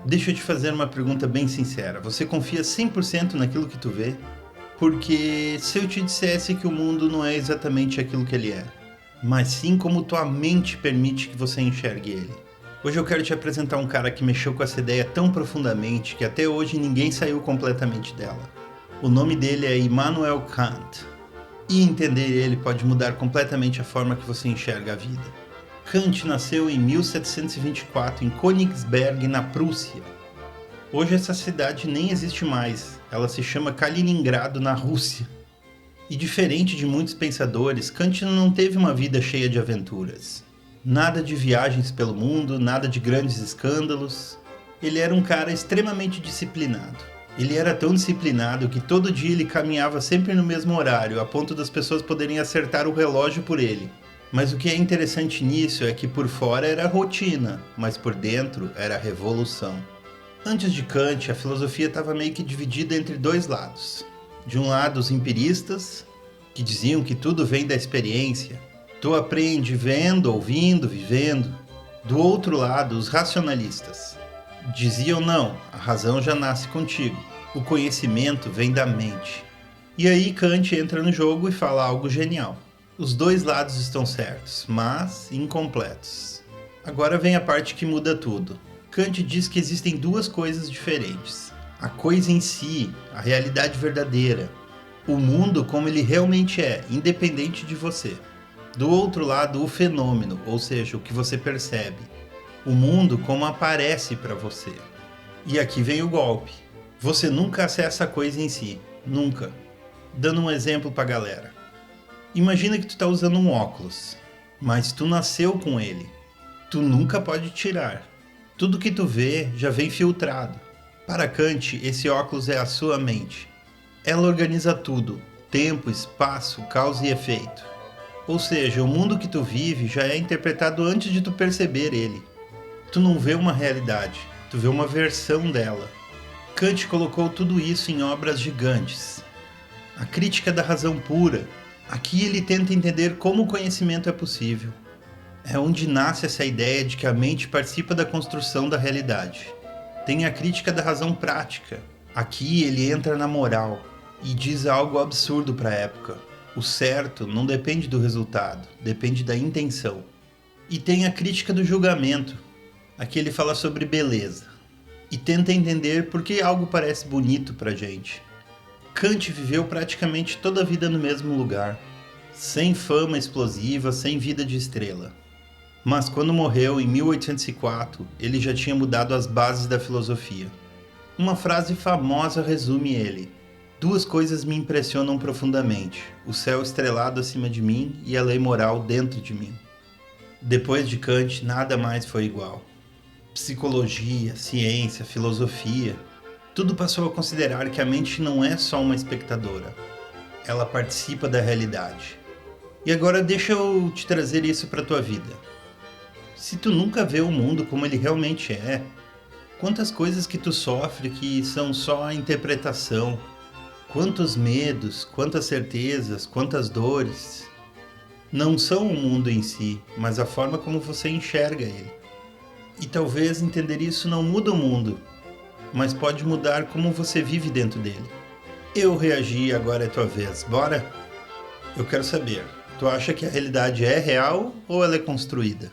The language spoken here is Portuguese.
Deixa eu te fazer uma pergunta bem sincera. Você confia 100% naquilo que tu vê? Porque se eu te dissesse que o mundo não é exatamente aquilo que ele é, mas sim como tua mente permite que você enxergue ele. Hoje eu quero te apresentar um cara que mexeu com essa ideia tão profundamente que até hoje ninguém saiu completamente dela. O nome dele é Immanuel Kant. E entender ele pode mudar completamente a forma que você enxerga a vida. Kant nasceu em 1724 em Königsberg, na Prússia. Hoje essa cidade nem existe mais, ela se chama Kaliningrado, na Rússia. E diferente de muitos pensadores, Kant não teve uma vida cheia de aventuras. Nada de viagens pelo mundo, nada de grandes escândalos. Ele era um cara extremamente disciplinado. Ele era tão disciplinado que todo dia ele caminhava sempre no mesmo horário, a ponto das pessoas poderem acertar o relógio por ele. Mas o que é interessante nisso é que por fora era rotina, mas por dentro era revolução. Antes de Kant, a filosofia estava meio que dividida entre dois lados. De um lado, os empiristas, que diziam que tudo vem da experiência. Tu aprende vendo, ouvindo, vivendo. Do outro lado, os racionalistas. Diziam não, a razão já nasce contigo. O conhecimento vem da mente. E aí Kant entra no jogo e fala algo genial. Os dois lados estão certos, mas incompletos. Agora vem a parte que muda tudo. Kant diz que existem duas coisas diferentes. A coisa em si, a realidade verdadeira. O mundo como ele realmente é, independente de você. Do outro lado, o fenômeno, ou seja, o que você percebe. O mundo como aparece para você. E aqui vem o golpe. Você nunca acessa a coisa em si. Nunca. Dando um exemplo pra galera. Imagina que tu tá usando um óculos, mas tu nasceu com ele. Tu nunca pode tirar. Tudo que tu vê já vem filtrado. Para Kant, esse óculos é a sua mente. Ela organiza tudo. Tempo, espaço, causa e efeito. Ou seja, o mundo que tu vive já é interpretado antes de tu perceber ele. Tu não vê uma realidade, tu vê uma versão dela. Kant colocou tudo isso em obras gigantes. A Crítica da Razão Pura. Aqui ele tenta entender como o conhecimento é possível. É onde nasce essa ideia de que a mente participa da construção da realidade. Tem a Crítica da Razão Prática. Aqui ele entra na moral e diz algo absurdo para a época. O certo não depende do resultado, depende da intenção. E tem a Crítica do Julgamento. Aqui ele fala sobre beleza e tenta entender por que algo parece bonito pra gente. Kant viveu praticamente toda a vida no mesmo lugar, sem fama explosiva, sem vida de estrela. Mas quando morreu em 1804, ele já tinha mudado as bases da filosofia. Uma frase famosa resume ele: duas coisas me impressionam profundamente, o céu estrelado acima de mim e a lei moral dentro de mim. Depois de Kant, nada mais foi igual. Psicologia, ciência, filosofia, tudo passou a considerar que a mente não é só uma espectadora. Ela participa da realidade. E agora deixa eu te trazer isso para tua vida. Se tu nunca vê o mundo como ele realmente é, quantas coisas que tu sofre que são só a interpretação, quantos medos, quantas certezas, quantas dores, não são o mundo em si, mas a forma como você enxerga ele. E talvez entender isso não muda o mundo, mas pode mudar como você vive dentro dele. Eu reagi, agora é tua vez, bora? Eu quero saber, tu acha que a realidade é real ou ela é construída?